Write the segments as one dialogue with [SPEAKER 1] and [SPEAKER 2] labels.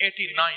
[SPEAKER 1] 89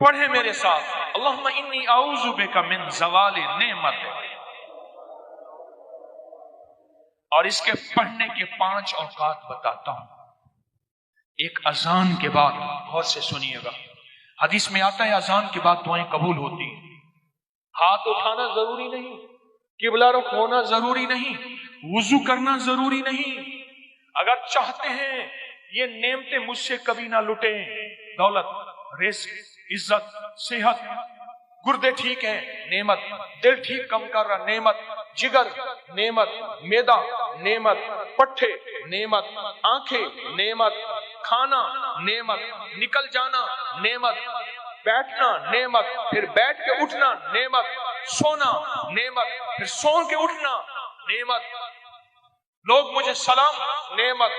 [SPEAKER 1] پڑھے میرے ساتھ، اللہم انی اعوذ بک من زوال نعمت. اور اس کے پڑھنے کے 5 اوقات بتاتا ہوں. ایک اذان کے بعد، غور سے سنیے گا، حدیث میں آتا ہے اذان کے بعد دعائیں قبول ہوتی ہیں. ہاتھ اٹھانا ضروری نہیں، قبلہ رخ ہونا ضروری نہیں، وضو کرنا ضروری نہیں. اگر چاہتے ہیں یہ نعمتیں مجھ سے کبھی نہ لٹیں، دولت، رزق، عزت، صحت، گردے ٹھیک ہے نعمت، دل ٹھیک کم کر رہا نعمت، جگر نعمت، میدا نعمت، پٹھے نعمت، آنکھیں نعمت، کھانا نعمت، نکل جانا نعمت، بیٹھنا نعمت، پھر بیٹھ کے اٹھنا نعمت، سونا نعمت، پھر سو کے اٹھنا نعمت، لوگ مجھے سلام نعمت،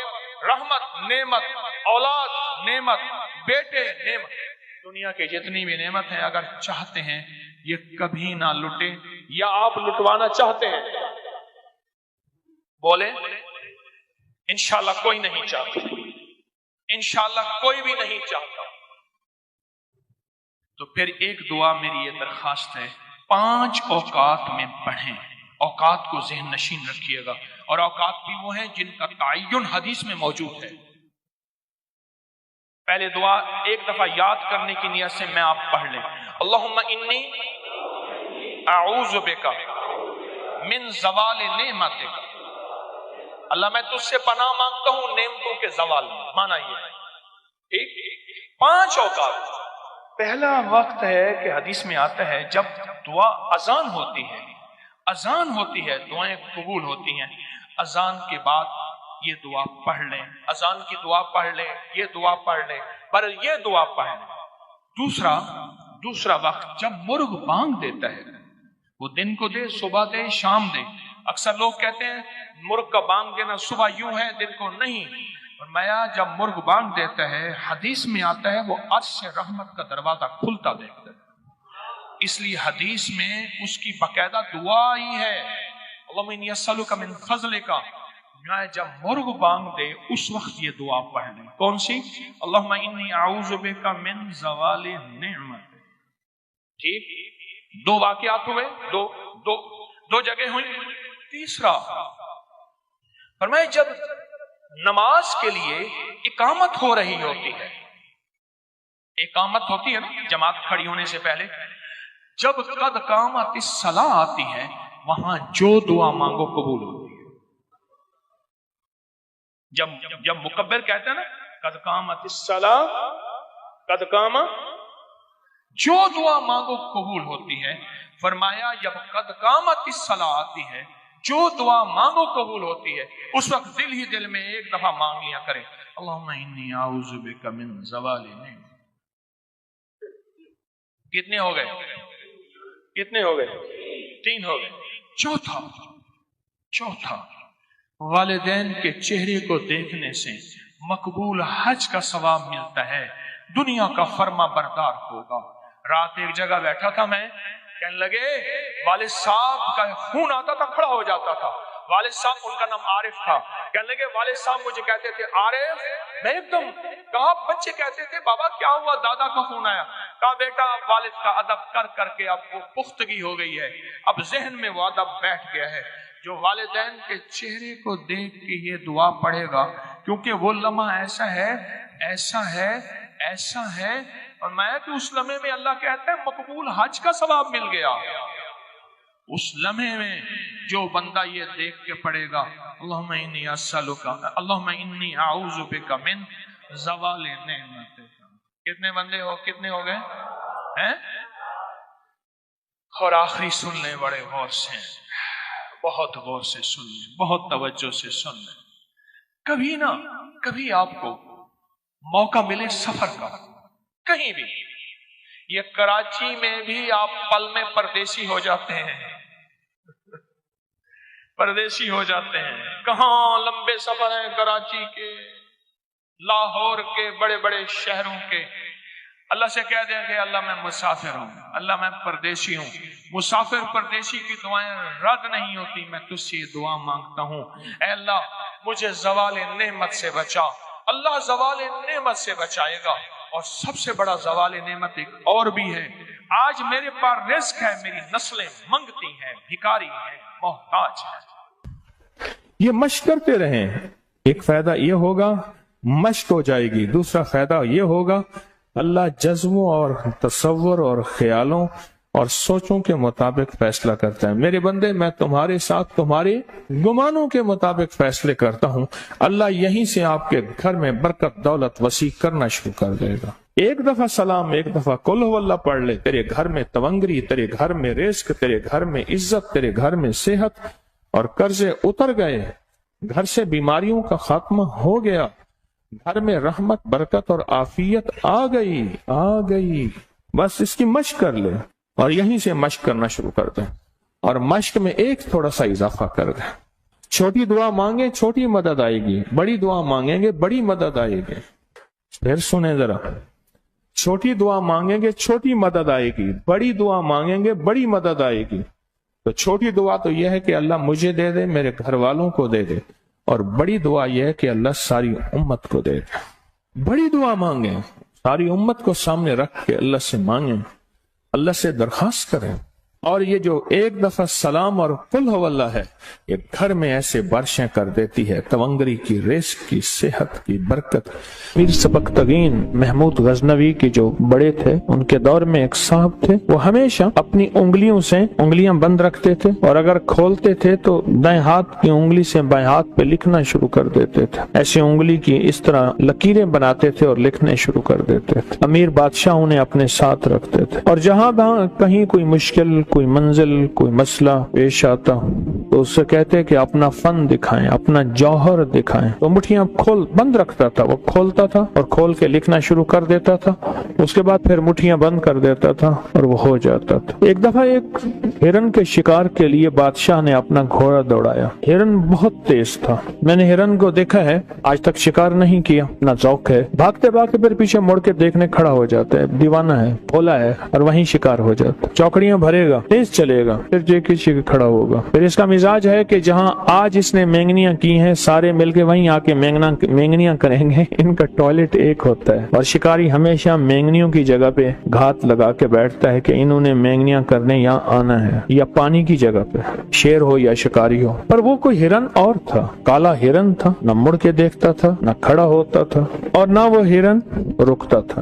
[SPEAKER 1] رحمت نعمت، اولاد نعمت، بیٹے نعمت. دنیا کے جتنی بھی نعمت ہیں اگر چاہتے ہیں یہ کبھی نہ لٹے، یا آپ لٹوانا چاہتے ہیں؟ بولیں انشاءاللہ کوئی نہیں چاہتا، انشاءاللہ کوئی بھی نہیں چاہتا. تو پھر ایک دعا میری یہ درخواست ہے، 5 اوقات میں پڑھیں. اوقات کو ذہن نشین رکھیے گا، اور اوقات بھی وہ ہیں جن کا تعین حدیث میں موجود ہے. پہلے دعا ایک دفعہ یاد کرنے کی نیت سے میں آپ پڑھ لیں. اللہم انی اعوذ بک من زوال نعمتک. اللہ میں تجھ سے پناہ مانگتا ہوں نعمتوں کے زوال میں. مانا یہ ٹھیک. 5 اوقات. پہلا وقت ہے کہ حدیث میں آتا ہے جب دعا اذان ہوتی ہے، اذان ہوتی ہے دعائیں قبول ہوتی ہیں. اذان کے بعد یہ دعا پڑھ لیں، اذان کی دعا پڑھ لیں، یہ دعا پڑھ لیں، پر یہ دعا پڑھ لیں. دوسرا وقت جب مرغ بانگ دیتا ہے، وہ دن کو دے، صبح دے، شام دے. اکثر لوگ کہتے ہیں مرغ کا بانگ دینا صبح یوں ہے دن کو نہیں. فرمایا جب مرغ بانگ دیتا ہے، حدیث میں آتا ہے وہ عرش سے رحمت کا دروازہ کھلتا دیکھتا ہے. اس لیے حدیث میں اس کی باقاعدہ دعا ہی ہے، اللہم انی اسألک من فضلک. جب مرغ بانگ دے اس وقت یہ دعا پڑھ لیں. کون سی؟ اللہم انی اعوذ بک من زوال نعمت. ٹھیک. 2 واقعات ہوئے، دو جگہ ہوئی. تیسرا فرمائے جب نماز کے لیے اقامت ہو رہی ہوتی ہے، اقامت ہوتی ہے نا جماعت کھڑی ہونے سے پہلے، جب قد قامت الصلاۃ آتی ہے وہاں جو دعا مانگو قبول ہوتی ہے. جب مکبر کہتے ہیں نا قد قامت الصلاۃ، قد قامت، جو دعا مانگو قبول ہوتی ہے. فرمایا جب قد قامت الصلاۃ آتی ہے جو دعا مانگو قبول ہوتی ہے، اس وقت دل ہی دل میں ایک دفعہ مانگ لیا کرے اللہم انی اعوذ بک من زوال نعمت. کتنے ہو گئے؟ 3 ہو گئے. چوتھا والدین کے چہرے کو دیکھنے سے مقبول حج کا ثواب ملتا ہے، دنیا کا فرما بردار ہوگا. رات ایک جگہ بیٹھا تھا میں، کہنے لگے والد صاحب کا خون آتا تھا، کھڑا ہو جاتا تھا. والد صاحب، ان کا نام عارف تھا، کہنے لگے والد صاحب مجھے کہتے تھے عارف. میں ایک دم کہا، بچے کہتے تھے بابا کیا ہوا، دادا کا خون آیا. کہا بیٹا والد کا ادب کر کر کے اب وہ پختگی ہو گئی ہے، اب ذہن میں وہ ادب بیٹھ گیا ہے. جو والدین کے چہرے کو دیکھ کے یہ دعا پڑھے گا، کیونکہ وہ لمحہ ایسا ہے اور میں کہ اس لمحے میں اللہ کہتا ہے مقبول حج کا ثواب مل گیا. اس لمحے میں جو بندہ یہ دیکھ کے پڑھے گا اللہم انی اسألک، اللہم انی اعوذ بک من زوال نعمت. کتنے ہو گئے ہیں؟ اور آخری سن لیں، بڑے غور سے، بہت غور سے سن لیں، بہت توجہ سے سن لیں. کبھی آپ کو موقع ملے سفر کا کہیں بھی، یہ کراچی میں بھی آپ پل میں پردیسی ہو جاتے ہیں، کہاں لمبے سفر ہیں کراچی کے، لاہور کے، بڑے بڑے شہروں کے. اللہ سے کہہ دیں کہ اللہ میں مسافر ہوں، اللہ میں پردیسی ہوں. مسافر پردیسی کی دعائیں رد نہیں ہوتی. میں تجھ سے یہ دعا مانگتا ہوں، اے اللہ مجھے زوال نعمت سے بچا. اللہ زوال نعمت سے بچائے گا. اور سب سے بڑا زوال نعمت ایک اور بھی ہے، آج میرے پاس رزق ہے، میری نسلیں منگتی ہیں، بھکاری ہیں، محتاج ہیں۔
[SPEAKER 2] یہ مشق کرتے رہیں، ایک فائدہ یہ ہوگا مشق ہو جائے گی، دوسرا فائدہ یہ ہوگا اللہ جذبوں اور تصور اور خیالوں اور سوچوں کے مطابق فیصلہ کرتا ہے۔ میرے بندے، میں تمہارے ساتھ تمہارے گمانوں کے مطابق فیصلے کرتا ہوں۔ اللہ یہیں سے آپ کے گھر میں برکت دولت وسیع کرنا شروع کر دے گا۔ ایک دفعہ سلام، ایک دفعہ قل ہو اللہ پڑھ لے، تیرے گھر میں تونگری، تیرے گھر میں رزق، تیرے گھر میں عزت، تیرے گھر میں صحت اور قرضے اتر گئے، گھر سے بیماریوں کا خاتمہ ہو گیا، گھر میں رحمت برکت اور عافیت آ گئی۔ بس اس کی مشق کر لے اور یہیں سے مشق کرنا شروع کر دیں، اور مشق میں ایک تھوڑا سا اضافہ کر دیں۔ چھوٹی دعا مانگیں چھوٹی مدد آئے گی، بڑی دعا مانگیں گے بڑی مدد آئے گی۔ پھر سنیں ذرا، چھوٹی دعا مانگیں گے چھوٹی مدد آئے گی، بڑی دعا مانگیں گے بڑی مدد آئے گی۔ تو چھوٹی دعا تو یہ ہے کہ اللہ مجھے دے دے، میرے گھر والوں کو دے دے، اور بڑی دعا یہ ہے کہ اللہ ساری امت کو دے دے۔ بڑی دعا مانگیں، ساری امت کو سامنے رکھ کے اللہ سے مانگیں، اللہ سے درخواست کریں۔ اور یہ جو ایک دفعہ سلام اور قل ہو اللہ ہے، یہ گھر میں ایسے بارشیں کر دیتی ہے، تونگری کی، رزق کی، صحت کی، برکت۔ میر سبکتگین محمود غزنوی کے جو بڑے تھے، ان کے دور میں ایک صاحب تھے، وہ ہمیشہ اپنی انگلیوں سے انگلیاں بند رکھتے تھے، اور اگر کھولتے تھے تو دائیں ہاتھ کی انگلی سے بائیں ہاتھ پہ لکھنا شروع کر دیتے تھے۔ ایسے انگلی کی اس طرح لکیریں بناتے تھے اور لکھنے شروع کر دیتے تھے۔ امیر بادشاہ انہیں اپنے ساتھ رکھتے تھے، اور جہاں کہیں کوئی مشکل، کوئی منزل، کوئی مسئلہ پیش آتا تو اس سے کہتے کہ اپنا فن دکھائیں، اپنا جوہر دکھائیں۔ تو مٹھیاں بند رکھتا تھا، وہ کھولتا تھا اور کھول کے لکھنا شروع کر دیتا تھا، اس کے بعد پھر مٹھیاں بند کر دیتا تھا اور وہ ہو جاتا تھا۔ ایک دفعہ ایک ہرن کے شکار کے لیے بادشاہ نے اپنا گھوڑا دوڑایا۔ ہرن بہت تیز تھا، میں نے ہرن کو دیکھا ہے، آج تک شکار نہیں کیا، نہ ذوق ہے، بھاگتے بھاگتے پھر پیچھے مڑ کے دیکھنے کھڑا ہو جاتا ہے، دیوانہ ہے، بھولا ہے، اور وہیں شکار ہو جاتا ہے۔ چوکڑیاں بھرے گا، تیز چلے گا، پھر جے کسی کے کھڑا ہوگا۔ پھر اس کا مزاج ہے کہ جہاں آج اس نے مینگنیاں کی ہیں، سارے مل کے وہیں آ کے مینگنیاں کریں گے۔ ان کا ٹوائلٹ ایک ہوتا ہے، اور شکاری ہمیشہ مینگنیوں کی جگہ پہ گھات لگا کے بیٹھتا ہے کہ انہوں نے مینگنیاں کرنے یہاں آنا ہے، یا پانی کی جگہ پہ، شیر ہو یا شکاری ہو۔ پر وہ کوئی ہرن اور تھا، کالا ہرن تھا، نہ مڑ کے دیکھتا تھا، نہ کھڑا ہوتا تھا، اور نہ وہ ہرن رکتا تھا۔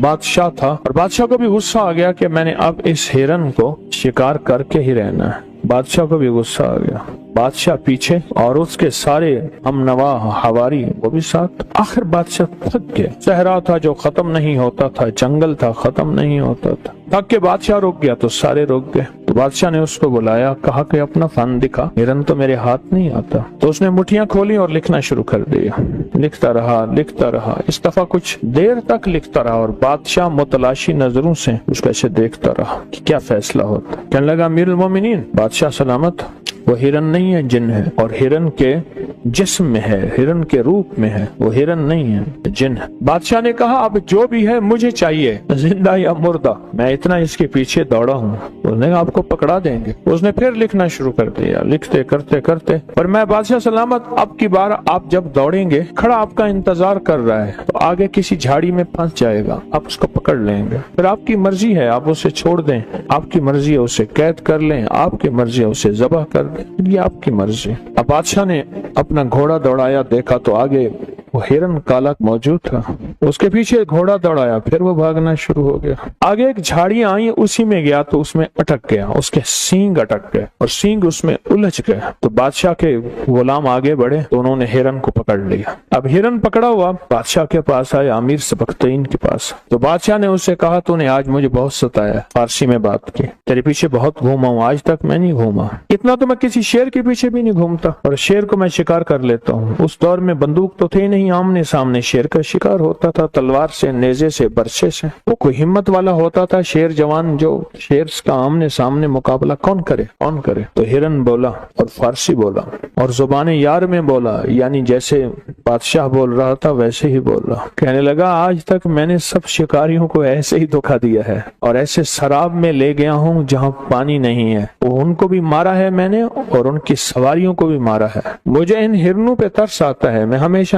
[SPEAKER 2] بادشاہ تھا، اور بادشاہ کو بھی غصہ آ گیا کہ میں نے اب اس ہرن کو شکار کر کے ہی رہنا ہے۔ بادشاہ کو بھی غصہ آ گیا، بادشاہ پیچھے اور اس کے سارے ہم نوا حواری وہ بھی ساتھ۔ آخر بادشاہ تھک گیا، صحرا تھا جو ختم نہیں ہوتا تھا، جنگل تھا ختم نہیں ہوتا تھا، تھک کے بادشاہ رک گیا تو سارے رک گئے۔ تو بادشاہ نے اس کو بلایا، کہا کہ اپنا فن دکھا، ہرن تو میرے ہاتھ نہیں آتا۔ تو اس نے مٹھیاں کھولی اور لکھنا شروع کر دیا، لکھتا رہا، اس دفعہ کچھ دیر تک لکھتا رہا، اور بادشاہ متلاشی نظروں سے اس کو ایسے دیکھتا رہا کہ کیا فیصلہ ہوتا۔ کہنے لگا امیر المومنین، بادشاہ سلامت، وہ ہرن نہیں ہے، جن ہے، اور ہرن کے جسم میں ہے، ہرن کے روپ میں ہے، وہ ہرن نہیں ہے، جن ہے۔ بادشاہ نے کہا اب جو بھی ہے مجھے چاہیے، زندہ یا مردہ، میں اتنا اس کے پیچھے دوڑا ہوں، اس نے کہا آپ کو پکڑا دیں گے۔ اس نے پھر لکھنا شروع کر دیا، لکھتے کرتے، اور میں بادشاہ سلامت، اب کی بار آپ جب دوڑیں گے، کھڑا آپ کا انتظار کر رہا ہے، تو آگے کسی جھاڑی میں پھنس جائے گا، آپ اس کو پکڑ لیں گے، پھر آپ کی مرضی ہے، آپ اسے چھوڑ دیں، آپ کی مرضی ہے اسے قید کر لیں، آپ کی مرضی ہے اسے ذبح کر دیں، یہ آپ کی مرضی۔ اب بادشاہ نے اپنا گھوڑا دوڑایا، دیکھا تو آگے وہ ہرن کالا موجود تھا، اس کے پیچھے گھوڑا دوڑایا، پھر وہ بھاگنا شروع ہو گیا۔ آگے ایک جھاڑی آئی، اسی میں گیا تو اس میں اٹک گیا، اس کے سینگ اٹک گئے اور سینگ اس میں الجھ گئے۔ تو بادشاہ کے غلام آگے بڑھے تو انہوں نے ہرن کو پکڑ لیا۔ اب ہرن پکڑا ہوا بادشاہ کے پاس آیا، امیر سبکتگین کے پاس۔ تو بادشاہ نے اس سے کہا تو نے آج مجھے بہت ستایا، فارسی میں بات کی، تیرے پیچھے بہت گھوما ہوں، آج تک میں نہیں گھوما اتنا، تو میں کسی شیر کے پیچھے بھی نہیں گھومتا، اور شیر کو میں شکار کر لیتا ہوں۔ اس دور میں بندوق تو تھے نہیں، آمنے سامنے شیر کا شکار ہوتا تھا، تلوار سے، نیزے سے، برچے سے۔ وہ کوئی ہمت والا ہوتا تھا شیر جوان، جو شیر کا آمنے سامنے مقابلہ کون کرے۔ تو ہرن بولا اور فارسی بولا اور زبان یار میں بولا، یعنی جیسے بادشاہ بول رہا تھا ویسے ہی بولا۔ کہنے لگا آج تک میں نے سب شکاریوں کو ایسے ہی دھوکا دیا ہے، اور ایسے سراب میں لے گیا ہوں جہاں پانی نہیں ہے، ان کو بھی مارا ہے میں نے، اور ان کی سواریوں کو بھی مارا ہے۔ مجھے ان ہرنوں پہ ترس آتا ہے، میں ہمیشہ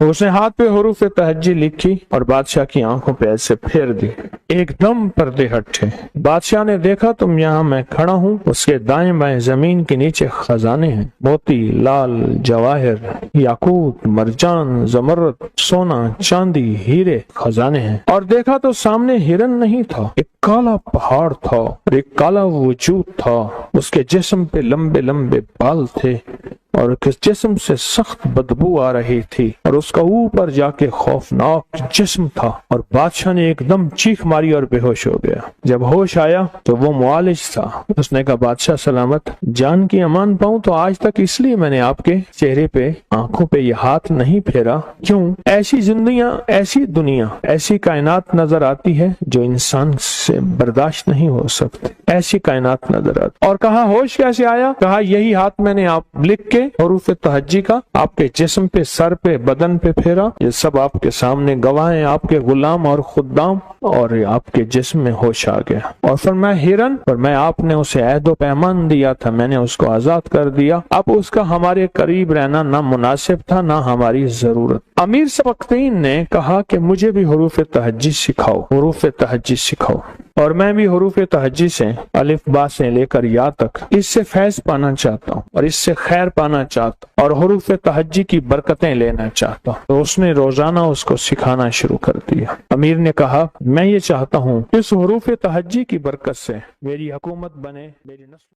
[SPEAKER 2] اس نے ہاتھ پہ حروف تہجی لکھی اور بادشاہ کی آنکھوں پہ ایسے پھیر دی۔ ایک دم پردے ہٹے۔ بادشاہ نے دیکھا تم یہاں میں کھڑا ہوں، اس کے دائیں بائیں زمین کے نیچے خزانے ہیں، موتی، لال، جواہر، یاقوت، مرجان، زمرد، سونا، چاندی، ہیرے خزانے ہیں۔ اور دیکھا تو سامنے ہرن نہیں تھا، ایک کالا پہاڑ تھا اور ایک کالا وجود تھا، اس کے جسم پہ لمبے لمبے بال تھے اور اس جسم سے سخت بدبو آ رہی تھی اور اس کا اوپر جا کے خوفناک جسم تھا، اور بادشاہ نے ایک دم چیخ ماری اور بے ہوش ہو گیا۔ جب ہوش آیا تو وہ معالج تھا۔ اس نے کہا بادشاہ سلامت، جان کی امان پاؤں تو آج تک اس لیے میں نے آپ کے چہرے پہ آنکھوں پہ یہ ہاتھ نہیں پھیرا، کیوں ایسی زندگیاں، ایسی دنیا، ایسی کائنات نظر آتی ہے جو انسان سے برداشت نہیں ہو سکتی، ایسی کائنات نظر آتی۔ اور کہا ہوش کیسے آیا؟ کہا یہی ہاتھ میں نے آپ لکھ کے حروف تہجی کا آپ کے جسم پہ، سر پہ، بدن پہ پھیرا، یہ سب آپ کے سامنے گواہ ہیں، آپ کے غلام اور خدام، اور آپ کے جسم میں ہوش آ گیا۔ اور فرمایا ہرن، اور میں آپ نے اسے عہد و پیمان دیا تھا، میں نے اس کو آزاد کر دیا، اب اس کا ہمارے قریب رہنا نہ مناسب تھا نہ ہماری ضرورت۔ امیر سبکتین نے کہا کہ مجھے بھی حروف تہجی سکھاؤ، حروف تہجی سکھاؤ، اور میں بھی حروف تہجی سے الف با سے لے کر یا تک اس سے فیض پانا چاہتا ہوں اور اس سے خیر پانا چاہتا ہوں اور حروف تہجی کی برکتیں لینا چاہتا ہوں۔ تو اس نے روزانہ اس کو سکھانا شروع کر دیا۔ امیر نے کہا میں یہ چاہتا ہوں اس حروف تہجی کی برکت سے میری حکومت بنے، میری نسل